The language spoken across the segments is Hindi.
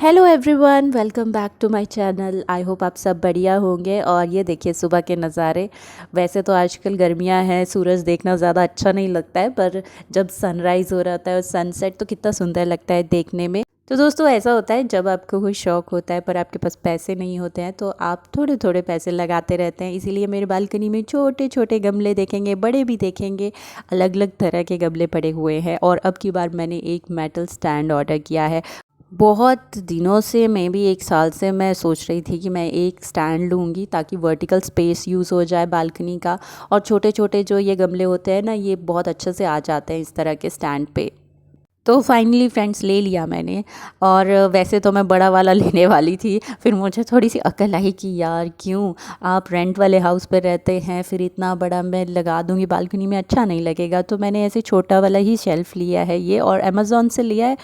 Hello everyone, welcome back to my channel. I hope आप सब बढ़िया होंगे। और ये देखिए सुबह के नज़ारे। वैसे तो आजकल गर्मियां हैं, सूरज देखना ज़्यादा अच्छा नहीं लगता है, पर जब सनराइज़ हो रहा है और सनसेट तो कितना सुंदर लगता है देखने में। तो दोस्तों ऐसा होता है जब आपको कोई शौक़ होता है पर आपके पास पैसे नहीं होते हैं, तो आप थोड़े थोड़े पैसे लगाते रहते हैं। इसीलिए मेरे बालकनी में छोटे छोटे गमले देखेंगे, बड़े भी देखेंगे, अलग अलग तरह के गमले पड़े हुए हैं। और अब की बार मैंने एक मेटल स्टैंड ऑर्डर किया है। बहुत दिनों से, मैं भी 1 साल से मैं सोच रही थी कि मैं एक स्टैंड लूँगी ताकि वर्टिकल स्पेस यूज़ हो जाए बालकनी का। और छोटे छोटे जो ये गमले होते हैं ना, ये बहुत अच्छे से आ जाते हैं इस तरह के स्टैंड पे। तो फाइनली फ्रेंड्स ले लिया मैंने। और वैसे तो मैं बड़ा वाला लेने वाली थी, फिर मुझे थोड़ी सी अकल आई कि यार क्यों, आप रेंट वाले हाउस पर रहते हैं, फिर इतना बड़ा मैं लगा दूँगी बालकनी में, अच्छा नहीं लगेगा। तो मैंने ऐसे छोटा वाला ही शेल्फ़ लिया है ये, और अमेज़ॉन से लिया है।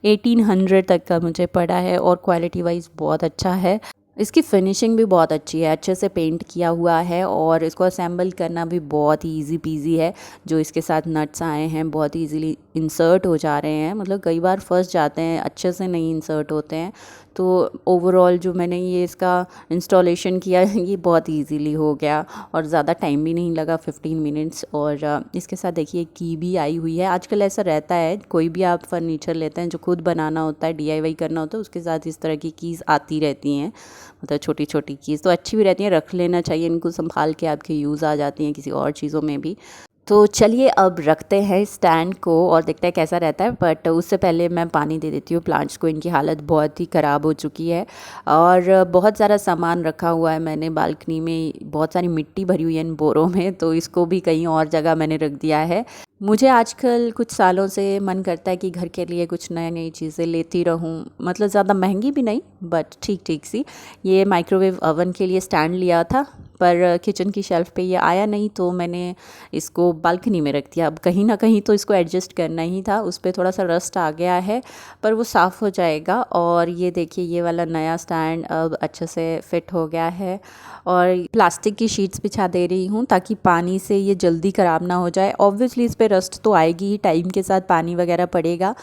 1800 तक का मुझे पड़ा है और क्वालिटी वाइज़ बहुत अच्छा है। इसकी फिनिशिंग भी बहुत अच्छी है, अच्छे से पेंट किया हुआ है, और इसको असेंबल करना भी बहुत ही ईज़ी पीज़ी है। जो इसके साथ नट्स आए हैं बहुत ईज़िली इंसर्ट हो जा रहे हैं, मतलब कई बार फंस जाते हैं, अच्छे से नहीं इंसर्ट होते हैं। तो ओवरऑल जो मैंने ये इसका इंस्टॉलेशन किया है ये बहुत ईज़िली हो गया, और ज़्यादा टाइम भी नहीं लगा, 15 मिनट्स। और इसके साथ देखिए की भी आई हुई है। आजकल ऐसा रहता है, कोई भी आप फर्नीचर लेते हैं जो खुद बनाना होता है, डीआईवाई करना होता है, उसके साथ इस तरह की कीज़ आती रहती हैं। मतलब छोटी छोटी कीज़ तो अच्छी भी रहती हैं, रख लेना चाहिए इनको, संभाल के आपके यूज़ आ जाती हैं किसी और चीज़ों में भी। तो चलिए अब रखते हैं स्टैंड को और देखते हैं कैसा रहता है। बट उससे पहले मैं पानी दे देती हूँ प्लांट्स को, इनकी हालत बहुत ही ख़राब हो चुकी है। और बहुत सारा सामान रखा हुआ है मैंने बालकनी में, बहुत सारी मिट्टी भरी हुई है इन बोरों में, तो इसको भी कहीं और जगह मैंने रख दिया है। मुझे आजकल कुछ सालों से मन करता है कि घर के लिए कुछ नई नई चीज़ें लेती रहूं, मतलब ज़्यादा महंगी भी नहीं बट ठीक ठीक सी। ये माइक्रोवेव ओवन के लिए स्टैंड लिया था, पर किचन की शेल्फ़ पे ये आया नहीं, तो मैंने इसको बालकनी में रख दिया। अब कहीं ना कहीं तो इसको एडजस्ट करना ही था, उस पर थोड़ा सा रस्ट आ गया है, पर वो साफ़ हो जाएगा। और ये देखिए ये वाला नया स्टैंड अब अच्छे से फिट हो गया है। और प्लास्टिक की शीट्स बिछा दे रही हूँ ताकि पानी से ये जल्दी ख़राब ना हो जाए। ऑब्वियसली इस पे रस्ट तो आएगी ही, टाइम के साथ पानी वगैरह पड़ेगा।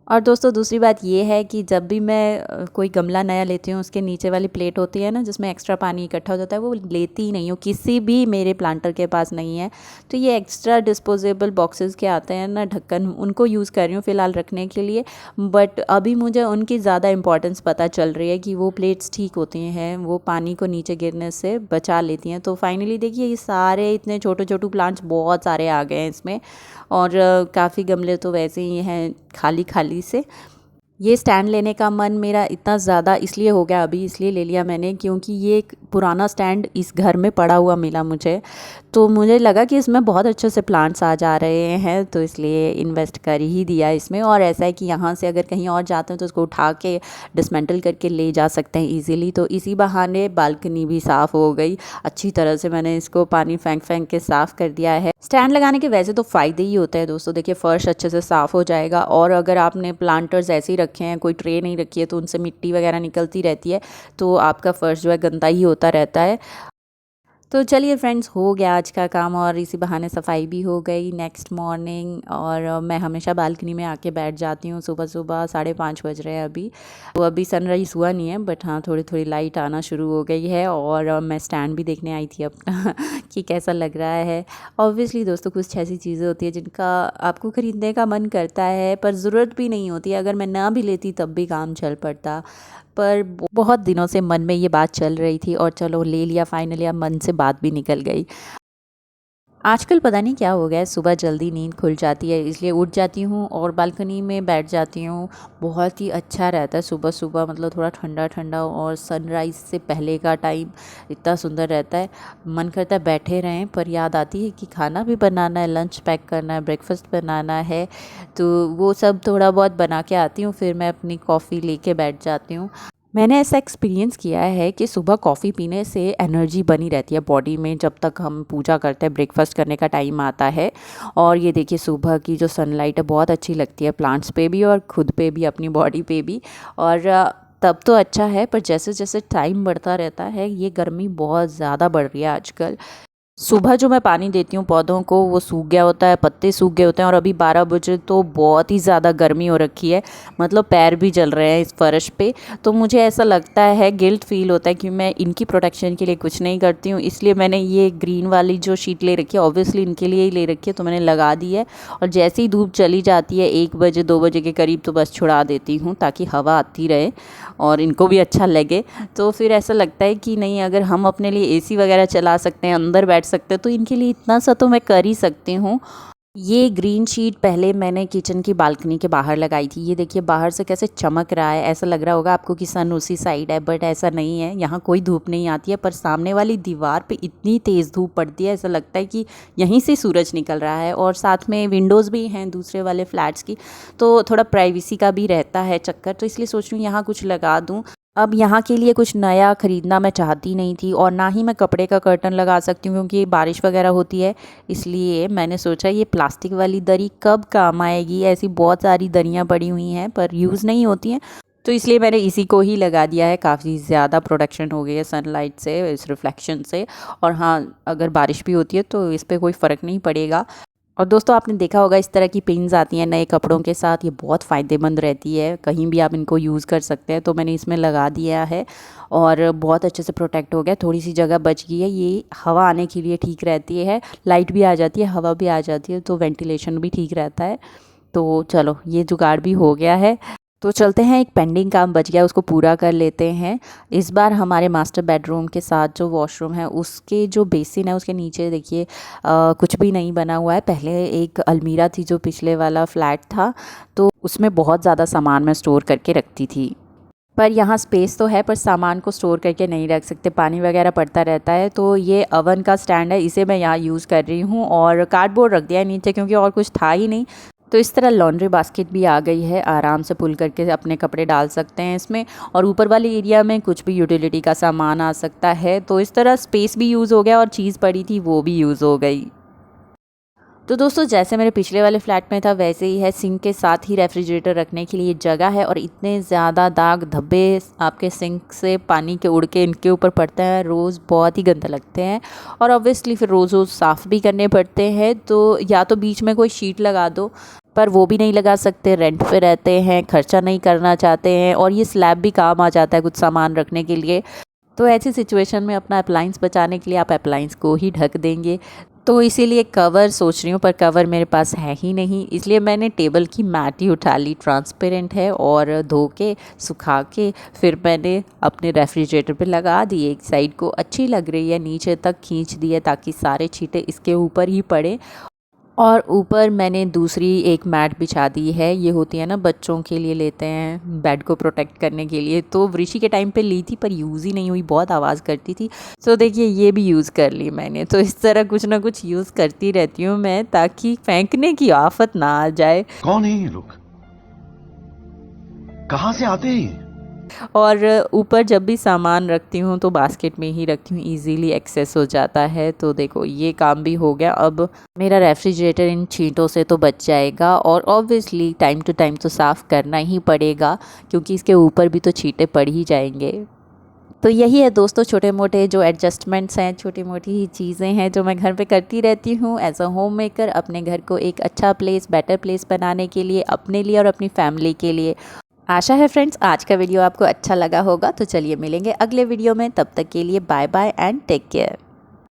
और दोस्तों दूसरी बात ये है कि जब भी मैं कोई गमला नया लेती हूँ, उसके नीचे वाली प्लेट होती है ना जिसमें एक्स्ट्रा पानी इकट्ठा हो जाता है, वो लेती ही नहीं हूँ, किसी भी मेरे प्लांटर के पास नहीं है। तो ये एक्स्ट्रा डिस्पोजेबल बॉक्सेस के आते हैं ना ढक्कन, उनको यूज़ कर रही हूँ फ़िलहाल रखने के लिए। बट अभी मुझे उनकी ज़्यादा इंपॉर्टेंस पता चल रही है कि वो प्लेट्स ठीक होती हैं, वो पानी को नीचे गिरने से बचा लेती हैं। तो फाइनली देखिए ये सारे इतने छोटे छोटे प्लांट्स बहुत सारे आ गए हैं इसमें। और काफ़ी गमले तो वैसे ही हैं खाली खाली से। ये स्टैंड लेने का मन मेरा इतना ज़्यादा इसलिए हो गया, अभी इसलिए ले लिया मैंने क्योंकि ये एक पुराना स्टैंड इस घर में पड़ा हुआ मिला मुझे। तो मुझे लगा कि इसमें बहुत अच्छे से प्लांट्स आ जा रहे हैं, तो इसलिए इन्वेस्ट कर ही दिया इसमें। और ऐसा है कि यहाँ से अगर कहीं और जाते हैं तो उसको उठा के डिसमेंटल करके ले जा सकते हैं ईज़िली। तो इसी बहाने बालकनी भी साफ़ हो गई अच्छी तरह से। मैंने इसको पानी फेंक फेंक के साफ़ कर दिया है। स्टैंड लगाने के वैसे तो फ़ायदे ही होते हैं दोस्तों, देखिए फ़र्श अच्छे से साफ़ हो जाएगा। और अगर आपने प्लांटर्स ऐसे ही रखे हैं, कोई ट्रे नहीं रखी है, तो उनसे मिट्टी वगैरह निकलती रहती है, तो आपका फ़र्श जो है गंदा ही होता रहता है। तो चलिए फ्रेंड्स, हो गया आज का काम और इसी बहाने सफाई भी हो गई। नेक्स्ट मॉर्निंग, और मैं हमेशा बालकनी में आके बैठ जाती हूँ सुबह सुबह, 5:30 बज रहे हैं अभी। तो अभी सनराइज़ हुआ नहीं है, बट हाँ थोड़ी थोड़ी लाइट आना शुरू हो गई है। और मैं स्टैंड भी देखने आई थी अपना कि कैसा लग रहा है। ऑब्वियसली दोस्तों कुछ ऐसी चीज़ें होती है जिनका आपको ख़रीदने का मन करता है, पर ज़रूरत भी नहीं होती। अगर मैं ना भी लेती तब भी काम चल पड़ता, पर बहुत दिनों से मन में ये बात चल रही थी और चलो ले लिया फाइनली, अब मन से बात भी निकल गई। आजकल पता नहीं क्या हो गया है, सुबह जल्दी नींद खुल जाती है, इसलिए उठ जाती हूँ और बालकनी में बैठ जाती हूँ। बहुत ही अच्छा रहता है सुबह सुबह, मतलब थोड़ा ठंडा ठंडा, और सनराइज़ से पहले का टाइम इतना सुंदर रहता है। मन करता है बैठे रहें, पर याद आती है कि खाना भी बनाना है, लंच पैक करना है, ब्रेकफास्ट बनाना है। तो वो सब थोड़ा बहुत बना के आती हूँ, फिर मैं अपनी कॉफ़ी लेके बैठ जाती हूँ। मैंने ऐसा एक्सपीरियंस किया है कि सुबह कॉफ़ी पीने से एनर्जी बनी रहती है बॉडी में, जब तक हम पूजा करते हैं, ब्रेकफास्ट करने का टाइम आता है। और ये देखिए सुबह की जो सनलाइट है बहुत अच्छी लगती है प्लांट्स पे भी और खुद पे भी, अपनी बॉडी पे भी। और तब तो अच्छा है, पर जैसे जैसे टाइम बढ़ता रहता है, ये गर्मी बहुत ज़्यादा बढ़ रही है आजकल। सुबह जो मैं पानी देती हूँ पौधों को वो सूख गया होता है, पत्ते सूख गए होते हैं और अभी 12 बजे तो बहुत ही ज़्यादा गर्मी हो रखी है, मतलब पैर भी जल रहे हैं इस फर्श पे। तो मुझे ऐसा लगता है, गिल्ट फील होता है कि मैं इनकी प्रोटेक्शन के लिए कुछ नहीं करती हूँ, इसलिए मैंने ये ग्रीन वाली जो शीट ले रखी है ऑब्वियसली इनके लिए ही ले रखी है, तो मैंने लगा दी है। और जैसे ही धूप चली जाती है 1 बजे 2 बजे के करीब तो बस छुड़ा देती हूँ ताकि हवा आती रहे और इनको भी अच्छा लगे। तो फिर ऐसा लगता है कि नहीं, अगर हम अपने लिए एसी वगैरह चला सकते हैं, अंदर बैठ सकते हैं, तो इनके लिए इतना सा तो मैं कर ही सकती हूँ। ये ग्रीन शीट पहले मैंने किचन की बालकनी के बाहर लगाई थी। ये देखिए बाहर से कैसे चमक रहा है, ऐसा लग रहा होगा आपको कि सन उसी साइड है, बट ऐसा नहीं है। यहाँ कोई धूप नहीं आती है, पर सामने वाली दीवार पे इतनी तेज़ धूप पड़ती है, ऐसा लगता है कि यहीं से सूरज निकल रहा है। और साथ में विंडोज़ भी हैं दूसरे वाले फ्लैट्स की, तो थोड़ा प्राइवेसी का भी रहता है चक्कर, तो इसलिए सोच रही हूँ यहाँ कुछ लगा दूँ। अब यहाँ के लिए कुछ नया ख़रीदना मैं चाहती नहीं थी और ना ही मैं कपड़े का कर्टन लगा सकती हूँ क्योंकि बारिश वगैरह होती है, इसलिए मैंने सोचा ये प्लास्टिक वाली दरी कब काम आएगी। ऐसी बहुत सारी दरियाँ पड़ी हुई हैं पर यूज़ नहीं होती हैं, तो इसलिए मैंने इसी को ही लगा दिया है। काफ़ी ज़्यादा प्रोटेक्शन हो गई है सनलाइट से, इस रिफ्लेक्शन से। और हाँ, अगर बारिश भी होती है तो इस पर कोई फ़र्क नहीं पड़ेगा। और दोस्तों आपने देखा होगा इस तरह की पिन्स आती हैं नए कपड़ों के साथ, ये बहुत फ़ायदेमंद रहती है, कहीं भी आप इनको यूज़ कर सकते हैं। तो मैंने इसमें लगा दिया है और बहुत अच्छे से प्रोटेक्ट हो गया। थोड़ी सी जगह बच गई है, ये हवा आने के लिए ठीक रहती है, लाइट भी आ जाती है, हवा भी आ जाती है, तो वेंटिलेशन भी ठीक रहता है। तो चलो ये जुगाड़ भी हो गया है, तो चलते हैं, एक पेंडिंग काम बच गया उसको पूरा कर लेते हैं। इस बार हमारे मास्टर बेडरूम के साथ जो वॉशरूम है उसके जो बेसिन है उसके नीचे देखिए कुछ भी नहीं बना हुआ है। पहले एक अलमीरा थी जो पिछले वाला फ्लैट था, तो उसमें बहुत ज़्यादा सामान मैं स्टोर करके रखती थी, पर यहाँ स्पेस तो है पर सामान को स्टोर करके नहीं रख सकते, पानी वगैरह पड़ता रहता है। तो ये अवन का स्टैंड है, इसे मैं यहाँ यूज़ कर रही हूँ और कार्डबोर्ड रख दिया है नीचे क्योंकि और कुछ था ही नहीं। तो इस तरह लॉन्ड्री बास्केट भी आ गई है, आराम से पुल करके अपने कपड़े डाल सकते हैं इसमें, और ऊपर वाले एरिया में कुछ भी यूटिलिटी का सामान आ सकता है। तो इस तरह स्पेस भी यूज़ हो गया और चीज़ पड़ी थी वो भी यूज़ हो गई। तो दोस्तों जैसे मेरे पिछले वाले फ्लैट में था वैसे ही है, सिंक के साथ ही रेफ्रिजरेटर रखने के लिए जगह है और इतने ज़्यादा दाग धब्बे आपके सिंक से पानी के उड़ के इनके ऊपर पड़ता है, रोज़ बहुत ही गंदा लगते हैं और ऑब्वियसली फिर रोज़ रोज़ साफ़ भी करने पड़ते हैं। तो या तो बीच में कोई शीट लगा दो, पर वो भी नहीं लगा सकते, रेंट पे रहते हैं, खर्चा नहीं करना चाहते हैं, और ये स्लैब भी काम आ जाता है कुछ सामान रखने के लिए। तो ऐसी सिचुएशन में अपना अप्लाइंस बचाने के लिए आप अप्लाइंस को ही ढक देंगे। तो इसीलिए कवर सोच रही हूँ, पर कवर मेरे पास है ही नहीं, इसलिए मैंने टेबल की मैट ही उठा ली, ट्रांसपेरेंट है, और धो के सुखा के फिर मैंने अपने रेफ्रिजरेटर पे लगा दी। एक साइड को अच्छी लग रही है, नीचे तक खींच दी है ताकि सारे छींटे इसके ऊपर ही पड़े, और ऊपर मैंने दूसरी एक मैट बिछा दी है। ये होती है ना, बच्चों के लिए लेते हैं बेड को प्रोटेक्ट करने के लिए, तो वृषि के टाइम पे ली थी पर यूज़ ही नहीं हुई, बहुत आवाज़ करती थी। तो देखिए ये भी यूज़ कर ली मैंने। तो इस तरह कुछ ना कुछ यूज़ करती रहती हूँ मैं ताकि फेंकने की आफत ना आ जाए। कौन है ये लोग, कहाँ से आते हैं? और ऊपर जब भी सामान रखती हूँ तो बास्केट में ही रखती हूँ, इजीली एक्सेस हो जाता है। तो देखो ये काम भी हो गया, अब मेरा रेफ्रिजरेटर इन छींटों से तो बच जाएगा, और ऑब्वियसली टाइम टू टाइम तो साफ़ करना ही पड़ेगा क्योंकि इसके ऊपर भी तो छींटे पड़ ही जाएंगे। तो यही है दोस्तों, छोटे मोटे जो एडजस्टमेंट्स हैं, छोटी मोटी ही चीज़ें हैं जो मैं घर पे करती रहती हूँ एज अ होम मेकर, अपने घर को एक अच्छा प्लेस, बेटर प्लेस बनाने के लिए, अपने लिए और अपनी फैमिली के लिए। आशा है फ्रेंड्स आज का वीडियो आपको अच्छा लगा होगा। तो चलिए मिलेंगे अगले वीडियो में, तब तक के लिए bye bye and take care.